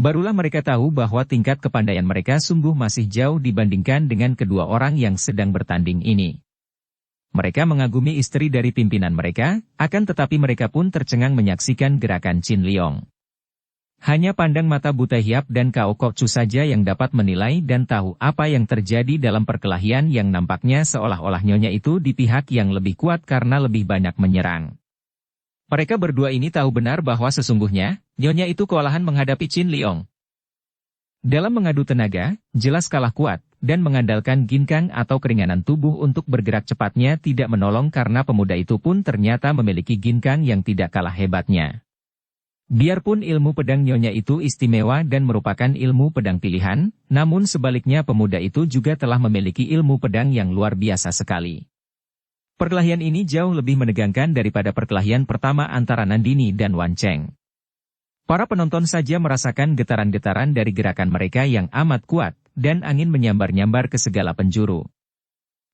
Barulah mereka tahu bahwa tingkat kepandaian mereka sungguh masih jauh dibandingkan dengan kedua orang yang sedang bertanding ini. Mereka mengagumi istri dari pimpinan mereka, akan tetapi mereka pun tercengang menyaksikan gerakan Qin Liong. Hanya pandang mata buta Hiap dan Kao Kok Chu saja yang dapat menilai dan tahu apa yang terjadi dalam perkelahian yang nampaknya seolah-olah nyonya itu di pihak yang lebih kuat karena lebih banyak menyerang. Mereka berdua ini tahu benar bahwa sesungguhnya, nyonya itu kewalahan menghadapi Qin Liong. Dalam mengadu tenaga, jelas kalah kuat, dan mengandalkan ginkang atau keringanan tubuh untuk bergerak cepatnya tidak menolong karena pemuda itu pun ternyata memiliki ginkang yang tidak kalah hebatnya. Biarpun ilmu pedang nyonya itu istimewa dan merupakan ilmu pedang pilihan, namun sebaliknya pemuda itu juga telah memiliki ilmu pedang yang luar biasa sekali. Perkelahian ini jauh lebih menegangkan daripada perkelahian pertama antara Nandini dan Wan Cheng. Para penonton saja merasakan getaran-getaran dari gerakan mereka yang amat kuat, dan angin menyambar-nyambar ke segala penjuru.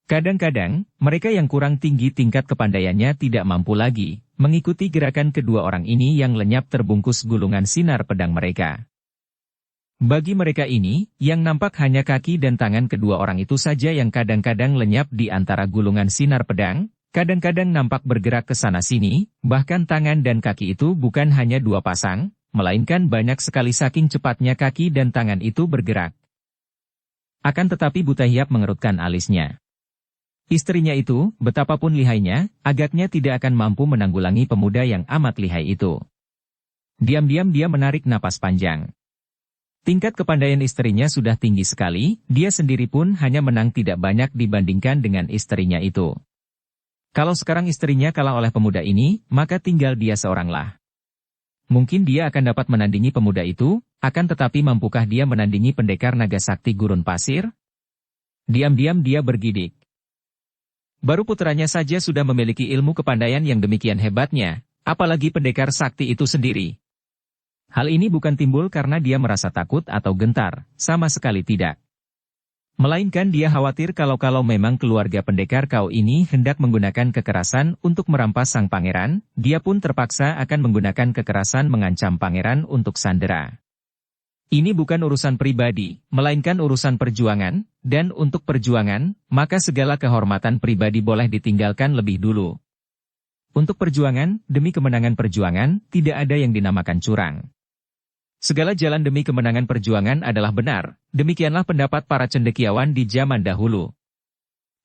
Kadang-kadang, mereka yang kurang tinggi tingkat kepandaiannya tidak mampu lagi mengikuti gerakan kedua orang ini yang lenyap terbungkus gulungan sinar pedang mereka. Bagi mereka ini, yang nampak hanya kaki dan tangan kedua orang itu saja yang kadang-kadang lenyap di antara gulungan sinar pedang, kadang-kadang nampak bergerak ke sana-sini, bahkan tangan dan kaki itu bukan hanya 2 pasang, melainkan banyak sekali saking cepatnya kaki dan tangan itu bergerak. Akan tetapi buta Hiap mengerutkan alisnya. Istrinya itu, betapapun lihainya, agaknya tidak akan mampu menanggulangi pemuda yang amat lihai itu. Diam-diam dia menarik napas panjang. Tingkat kepandaian istrinya sudah tinggi sekali, dia sendiri pun hanya menang tidak banyak dibandingkan dengan istrinya itu. Kalau sekarang istrinya kalah oleh pemuda ini, maka tinggal dia seoranglah. Mungkin dia akan dapat menandingi pemuda itu, akan tetapi mampukah dia menandingi pendekar naga sakti gurun pasir? Diam-diam dia bergidik. Baru putranya saja sudah memiliki ilmu kepandaian yang demikian hebatnya, apalagi pendekar sakti itu sendiri. Hal ini bukan timbul karena dia merasa takut atau gentar, sama sekali tidak. Melainkan dia khawatir kalau memang keluarga pendekar kau ini hendak menggunakan kekerasan untuk merampas sang pangeran, dia pun terpaksa akan menggunakan kekerasan mengancam pangeran untuk sandera. Ini bukan urusan pribadi, melainkan urusan perjuangan, dan untuk perjuangan, maka segala kehormatan pribadi boleh ditinggalkan lebih dulu. Untuk perjuangan, demi kemenangan perjuangan, tidak ada yang dinamakan curang. Segala jalan demi kemenangan perjuangan adalah benar, demikianlah pendapat para cendekiawan di zaman dahulu.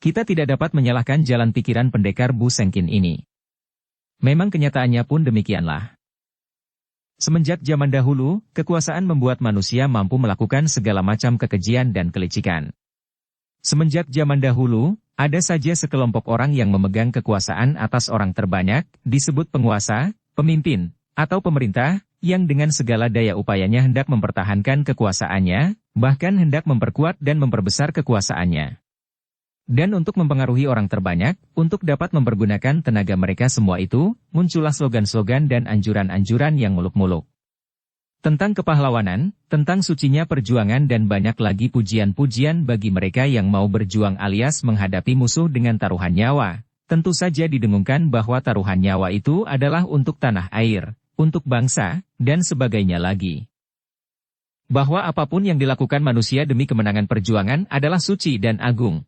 Kita tidak dapat menyalahkan jalan pikiran pendekar Bu Sengkin ini. Memang kenyataannya pun demikianlah. Semenjak zaman dahulu, kekuasaan membuat manusia mampu melakukan segala macam kekejian dan kelicikan. Semenjak zaman dahulu, ada saja sekelompok orang yang memegang kekuasaan atas orang terbanyak, disebut penguasa, pemimpin, atau pemerintah, yang dengan segala daya upayanya hendak mempertahankan kekuasaannya, bahkan hendak memperkuat dan memperbesar kekuasaannya. Dan untuk mempengaruhi orang terbanyak, untuk dapat mempergunakan tenaga mereka semua itu, muncullah slogan-slogan dan anjuran-anjuran yang muluk-muluk. Tentang kepahlawanan, tentang sucinya perjuangan dan banyak lagi pujian-pujian bagi mereka yang mau berjuang alias menghadapi musuh dengan taruhan nyawa. Tentu saja didengungkan bahwa taruhan nyawa itu adalah untuk tanah air, untuk bangsa, dan sebagainya lagi. Bahwa apapun yang dilakukan manusia demi kemenangan perjuangan adalah suci dan agung.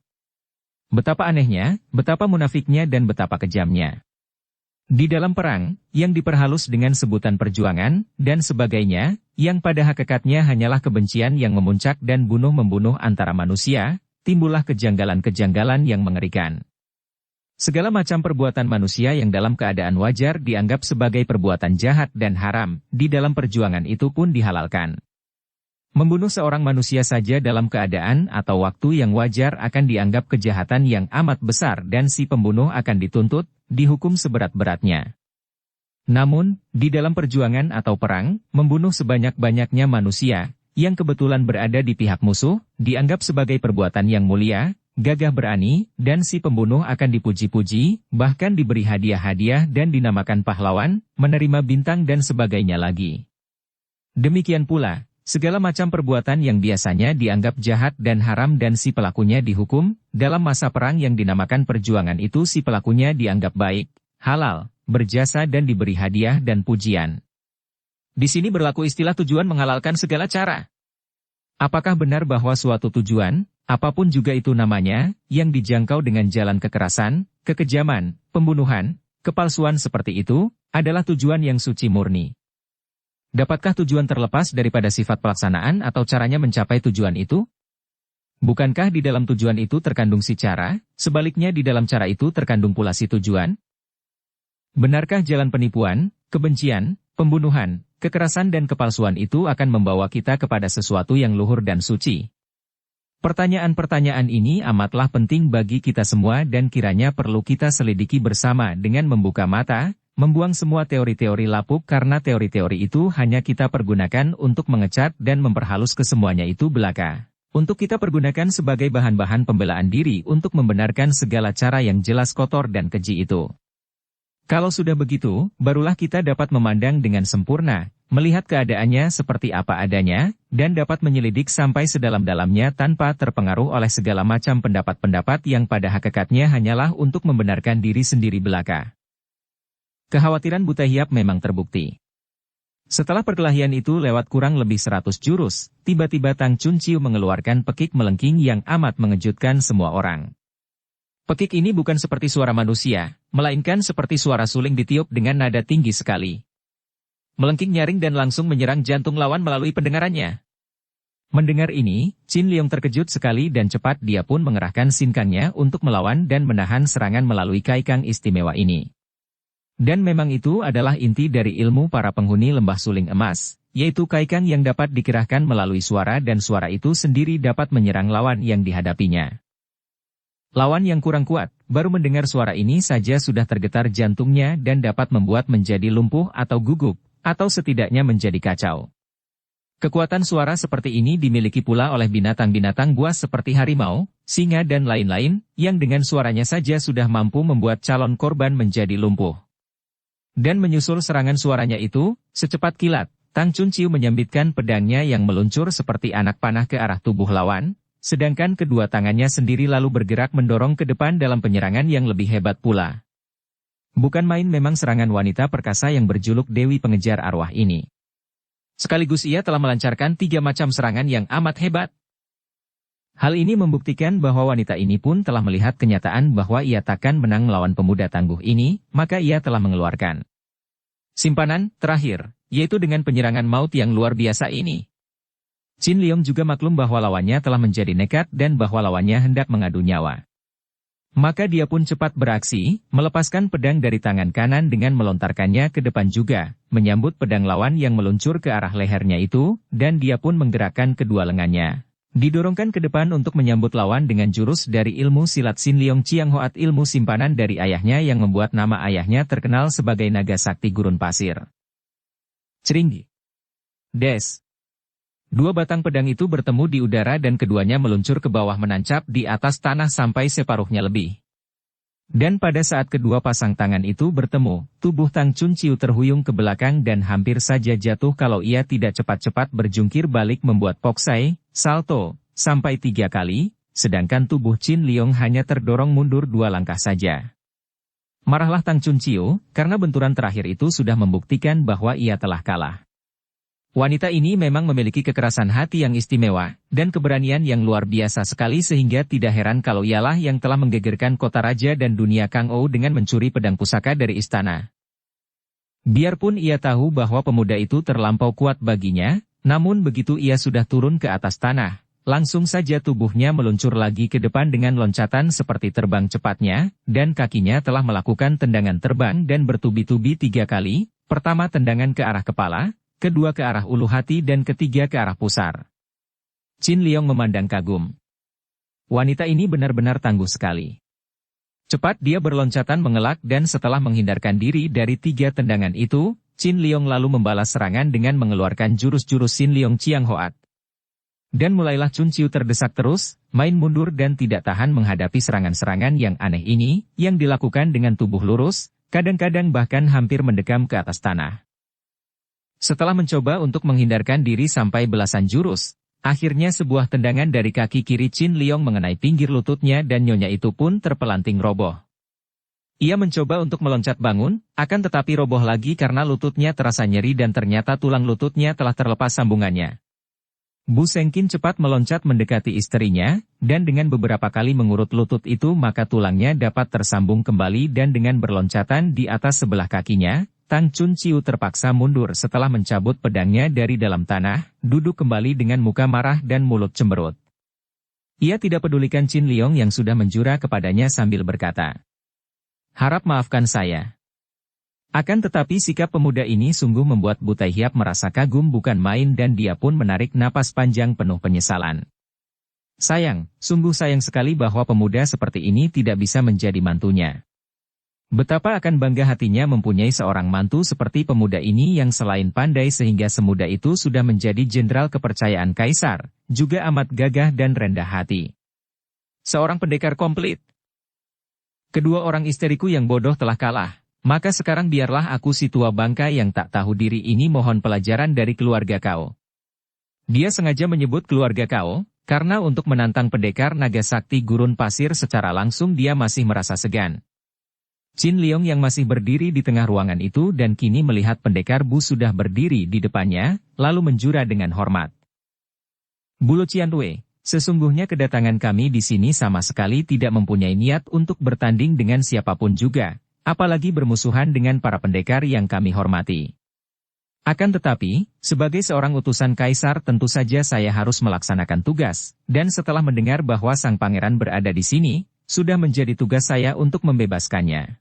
Betapa anehnya, betapa munafiknya dan betapa kejamnya. Di dalam perang, yang diperhalus dengan sebutan perjuangan, dan sebagainya, yang pada hakikatnya hanyalah kebencian yang memuncak dan bunuh-membunuh antara manusia, timbullah kejanggalan-kejanggalan yang mengerikan. Segala macam perbuatan manusia yang dalam keadaan wajar dianggap sebagai perbuatan jahat dan haram, di dalam perjuangan itu pun dihalalkan. Membunuh seorang manusia saja dalam keadaan atau waktu yang wajar akan dianggap kejahatan yang amat besar dan si pembunuh akan dituntut, dihukum seberat-beratnya. Namun, di dalam perjuangan atau perang, membunuh sebanyak-banyaknya manusia, yang kebetulan berada di pihak musuh, dianggap sebagai perbuatan yang mulia, gagah berani, dan si pembunuh akan dipuji-puji, bahkan diberi hadiah-hadiah dan dinamakan pahlawan, menerima bintang dan sebagainya lagi. Demikian pula, segala macam perbuatan yang biasanya dianggap jahat dan haram dan si pelakunya dihukum, dalam masa perang yang dinamakan perjuangan itu si pelakunya dianggap baik, halal, berjasa dan diberi hadiah dan pujian. Di sini berlaku istilah tujuan menghalalkan segala cara. Apakah benar bahwa suatu tujuan, apapun juga itu namanya, yang dijangkau dengan jalan kekerasan, kekejaman, pembunuhan, kepalsuan seperti itu, adalah tujuan yang suci murni? Dapatkah tujuan terlepas daripada sifat pelaksanaan atau caranya mencapai tujuan itu? Bukankah di dalam tujuan itu terkandung si cara, sebaliknya di dalam cara itu terkandung pula si tujuan? Benarkah jalan penipuan, kebencian, pembunuhan, kekerasan dan kepalsuan itu akan membawa kita kepada sesuatu yang luhur dan suci? Pertanyaan-pertanyaan ini amatlah penting bagi kita semua dan kiranya perlu kita selidiki bersama dengan membuka mata, membuang semua teori-teori lapuk karena teori-teori itu hanya kita pergunakan untuk mengecat dan memperhalus kesemuanya itu belaka. Untuk kita pergunakan sebagai bahan-bahan pembelaan diri untuk membenarkan segala cara yang jelas kotor dan keji itu. Kalau sudah begitu, barulah kita dapat memandang dengan sempurna, melihat keadaannya seperti apa adanya, dan dapat menyelidik sampai sedalam-dalamnya tanpa terpengaruh oleh segala macam pendapat-pendapat yang pada hakikatnya hanyalah untuk membenarkan diri sendiri belaka. Kekhawatiran buta hiap memang terbukti. Setelah perkelahian itu lewat kurang lebih 100 jurus, tiba-tiba Tang Chun Chiu mengeluarkan pekik melengking yang amat mengejutkan semua orang. Pekik ini bukan seperti suara manusia, melainkan seperti suara suling ditiup dengan nada tinggi sekali. Melengking nyaring dan langsung menyerang jantung lawan melalui pendengarannya. Mendengar ini, Qin Liong terkejut sekali dan cepat dia pun mengerahkan sinkangnya untuk melawan dan menahan serangan melalui kaikang istimewa ini. Dan memang itu adalah inti dari ilmu para penghuni lembah suling emas, yaitu kaikang yang dapat dikerahkan melalui suara dan suara itu sendiri dapat menyerang lawan yang dihadapinya. Lawan yang kurang kuat, baru mendengar suara ini saja sudah tergetar jantungnya dan dapat membuat menjadi lumpuh atau gugup, atau setidaknya menjadi kacau. Kekuatan suara seperti ini dimiliki pula oleh binatang-binatang buas seperti harimau, singa dan lain-lain, yang dengan suaranya saja sudah mampu membuat calon korban menjadi lumpuh. Dan menyusul serangan suaranya itu, secepat kilat, Tang Chunqiu menyambitkan pedangnya yang meluncur seperti anak panah ke arah tubuh lawan, sedangkan kedua tangannya sendiri lalu bergerak mendorong ke depan dalam penyerangan yang lebih hebat pula. Bukan main memang serangan wanita perkasa yang berjuluk Dewi Pengejar Arwah ini. Sekaligus ia telah melancarkan 3 macam serangan yang amat hebat. Hal ini membuktikan bahwa wanita ini pun telah melihat kenyataan bahwa ia takkan menang melawan pemuda tangguh ini, maka ia telah mengeluarkan simpanan terakhir, yaitu dengan penyerangan maut yang luar biasa ini. Qin Liong juga maklum bahwa lawannya telah menjadi nekat dan bahwa lawannya hendak mengadu nyawa. Maka dia pun cepat beraksi, melepaskan pedang dari tangan kanan dengan melontarkannya ke depan juga, menyambut pedang lawan yang meluncur ke arah lehernya itu, dan dia pun menggerakkan kedua lengannya. Didorongkan ke depan untuk menyambut lawan dengan jurus dari ilmu silat Sin Leong Chiang Hoat, ilmu simpanan dari ayahnya yang membuat nama ayahnya terkenal sebagai naga sakti gurun pasir. Ceringgi. Des. 2 batang pedang itu bertemu di udara dan keduanya meluncur ke bawah menancap di atas tanah sampai separuhnya lebih. Dan pada saat kedua pasang tangan itu bertemu, tubuh Tang Chunqiu terhuyung ke belakang dan hampir saja jatuh kalau ia tidak cepat-cepat berjungkir balik membuat poksai, salto, sampai 3 kali, sedangkan tubuh Qin Liong hanya terdorong mundur 2 langkah saja. Marahlah Tang Chunqiu, karena benturan terakhir itu sudah membuktikan bahwa ia telah kalah. Wanita ini memang memiliki kekerasan hati yang istimewa, dan keberanian yang luar biasa sekali sehingga tidak heran kalau ialah yang telah menggegerkan kota raja dan dunia Kangou dengan mencuri pedang pusaka dari istana. Biarpun ia tahu bahwa pemuda itu terlampau kuat baginya, namun begitu ia sudah turun ke atas tanah, langsung saja tubuhnya meluncur lagi ke depan dengan loncatan seperti terbang cepatnya, dan kakinya telah melakukan tendangan terbang dan bertubi-tubi 3 kali, pertama tendangan ke arah kepala, kedua ke arah ulu hati dan ketiga ke arah pusar. Qin Liong memandang kagum. Wanita ini benar-benar tangguh sekali. Cepat dia berloncatan mengelak dan setelah menghindarkan diri dari 3 tendangan itu, Qin Liong lalu membalas serangan dengan mengeluarkan jurus-jurus Sin Leong Chiang Hoat. Dan mulailah Chunqiu terdesak terus, main mundur dan tidak tahan menghadapi serangan-serangan yang aneh ini, yang dilakukan dengan tubuh lurus, kadang-kadang bahkan hampir mendekam ke atas tanah. Setelah mencoba untuk menghindarkan diri sampai belasan jurus, akhirnya sebuah tendangan dari kaki kiri Qin Liong mengenai pinggir lututnya dan nyonya itu pun terpelanting roboh. Ia mencoba untuk meloncat bangun, akan tetapi roboh lagi karena lututnya terasa nyeri dan ternyata tulang lututnya telah terlepas sambungannya. Bu Sengkin cepat meloncat mendekati istrinya, dan dengan beberapa kali mengurut lutut itu maka tulangnya dapat tersambung kembali dan dengan berloncatan di atas sebelah kakinya, Tang Chunqiu terpaksa mundur setelah mencabut pedangnya dari dalam tanah, duduk kembali dengan muka marah dan mulut cemberut. Ia tidak pedulikan Qin Liong yang sudah menjura kepadanya sambil berkata, "Harap maafkan saya." Akan tetapi sikap pemuda ini sungguh membuat Bu Taihiap merasa kagum bukan main dan dia pun menarik napas panjang penuh penyesalan. Sayang, sungguh sayang sekali bahwa pemuda seperti ini tidak bisa menjadi mantunya. Betapa akan bangga hatinya mempunyai seorang mantu seperti pemuda ini yang selain pandai sehingga semudah itu sudah menjadi jenderal kepercayaan kaisar, juga amat gagah dan rendah hati. Seorang pendekar komplit. Kedua orang istriku yang bodoh telah kalah, maka sekarang biarlah aku si tua bangka yang tak tahu diri ini mohon pelajaran dari keluarga kau. Dia sengaja menyebut keluarga kau, karena untuk menantang pendekar naga sakti gurun pasir secara langsung dia masih merasa segan. Qin Liong yang masih berdiri di tengah ruangan itu dan kini melihat pendekar Bu sudah berdiri di depannya, lalu menjura dengan hormat. Bu Lucianwei, sesungguhnya kedatangan kami di sini sama sekali tidak mempunyai niat untuk bertanding dengan siapapun juga, apalagi bermusuhan dengan para pendekar yang kami hormati. Akan tetapi, sebagai seorang utusan kaisar tentu saja saya harus melaksanakan tugas, dan setelah mendengar bahwa sang pangeran berada di sini, sudah menjadi tugas saya untuk membebaskannya.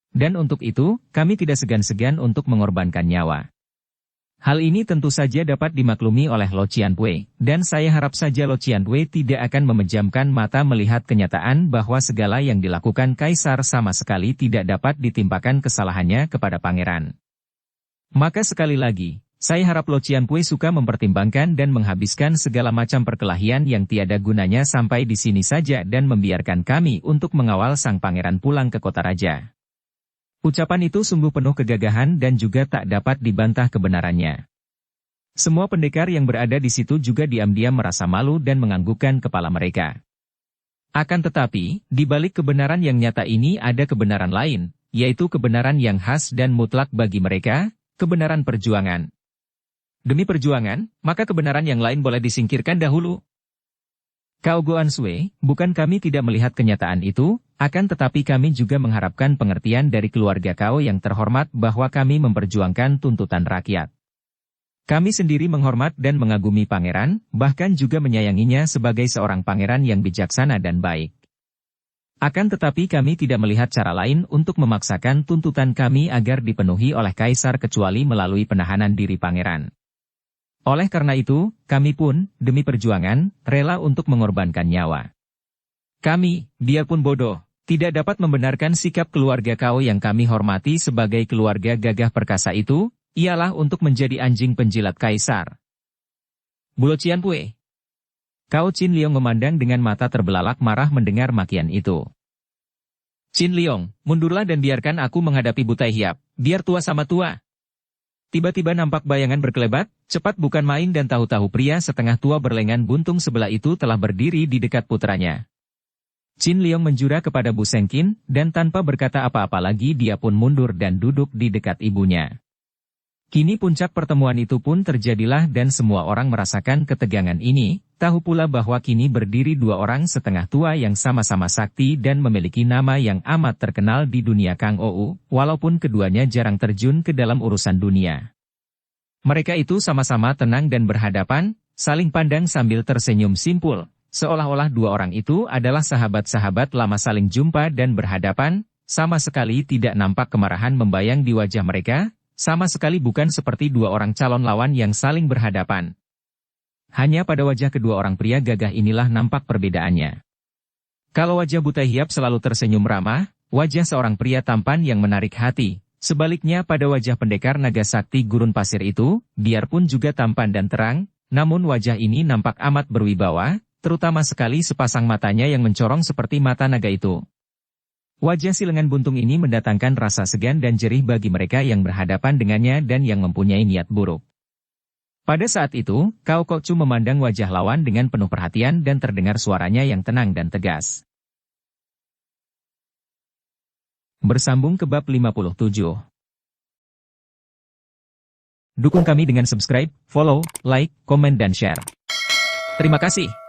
Dan untuk itu, kami tidak segan-segan untuk mengorbankan nyawa. Hal ini tentu saja dapat dimaklumi oleh Lo Qianpui, dan saya harap saja Lo Qianpui tidak akan memejamkan mata melihat kenyataan bahwa segala yang dilakukan kaisar sama sekali tidak dapat ditimpakan kesalahannya kepada pangeran. Maka sekali lagi, saya harap Lo Qianpui suka mempertimbangkan dan menghabiskan segala macam perkelahian yang tiada gunanya sampai di sini saja dan membiarkan kami untuk mengawal sang pangeran pulang ke kota raja. Ucapan itu sungguh penuh kegagahan dan juga tak dapat dibantah kebenarannya. Semua pendekar yang berada di situ juga diam-diam merasa malu dan menganggukkan kepala mereka. Akan tetapi, di balik kebenaran yang nyata ini ada kebenaran lain, yaitu kebenaran yang khas dan mutlak bagi mereka, kebenaran perjuangan. Demi perjuangan, maka kebenaran yang lain boleh disingkirkan dahulu. Cao Guanshui, bukan kami tidak melihat kenyataan itu, akan tetapi kami juga mengharapkan pengertian dari keluarga Cao yang terhormat bahwa kami memperjuangkan tuntutan rakyat. Kami sendiri menghormat dan mengagumi pangeran, bahkan juga menyayanginya sebagai seorang pangeran yang bijaksana dan baik. Akan tetapi kami tidak melihat cara lain untuk memaksakan tuntutan kami agar dipenuhi oleh kaisar kecuali melalui penahanan diri pangeran. Oleh karena itu, kami pun, demi perjuangan, rela untuk mengorbankan nyawa. Kami, biarpun bodoh, tidak dapat membenarkan sikap keluarga Cao yang kami hormati sebagai keluarga gagah perkasa itu, ialah untuk menjadi anjing penjilat kaisar. Bulo Qianpui. Cao Qin Liong memandang dengan mata terbelalak marah mendengar makian itu. Qin Liong, mundurlah dan biarkan aku menghadapi Butai Hiap, biar tua sama tua. Tiba-tiba nampak bayangan berkelebat, cepat bukan main dan tahu-tahu pria setengah tua berlengan buntung sebelah itu telah berdiri di dekat putranya. Qin Liong menjura kepada Bu Sengqin, dan tanpa berkata apa-apa lagi dia pun mundur dan duduk di dekat ibunya. Kini puncak pertemuan itu pun terjadilah dan semua orang merasakan ketegangan ini, tahu pula bahwa kini berdiri dua orang setengah tua yang sama-sama sakti dan memiliki nama yang amat terkenal di dunia Kang Ou, walaupun keduanya jarang terjun ke dalam urusan dunia. Mereka itu sama-sama tenang dan berhadapan, saling pandang sambil tersenyum simpul, seolah-olah dua orang itu adalah sahabat-sahabat lama saling jumpa dan berhadapan, sama sekali tidak nampak kemarahan membayang di wajah mereka, sama sekali bukan seperti dua orang calon lawan yang saling berhadapan. Hanya pada wajah kedua orang pria gagah inilah nampak perbedaannya. Kalau wajah Butai Hiap selalu tersenyum ramah, wajah seorang pria tampan yang menarik hati. Sebaliknya pada wajah pendekar naga sakti gurun pasir itu, biarpun juga tampan dan terang, namun wajah ini nampak amat berwibawa, terutama sekali sepasang matanya yang mencorong seperti mata naga itu. Wajah si lengan buntung ini mendatangkan rasa segan dan jerih bagi mereka yang berhadapan dengannya dan yang mempunyai niat buruk. Pada saat itu, Cao Kokcu memandang wajah lawan dengan penuh perhatian dan terdengar suaranya yang tenang dan tegas. Bersambung ke bab 57. Dukung kami dengan subscribe, follow, like, komen dan share. Terima kasih.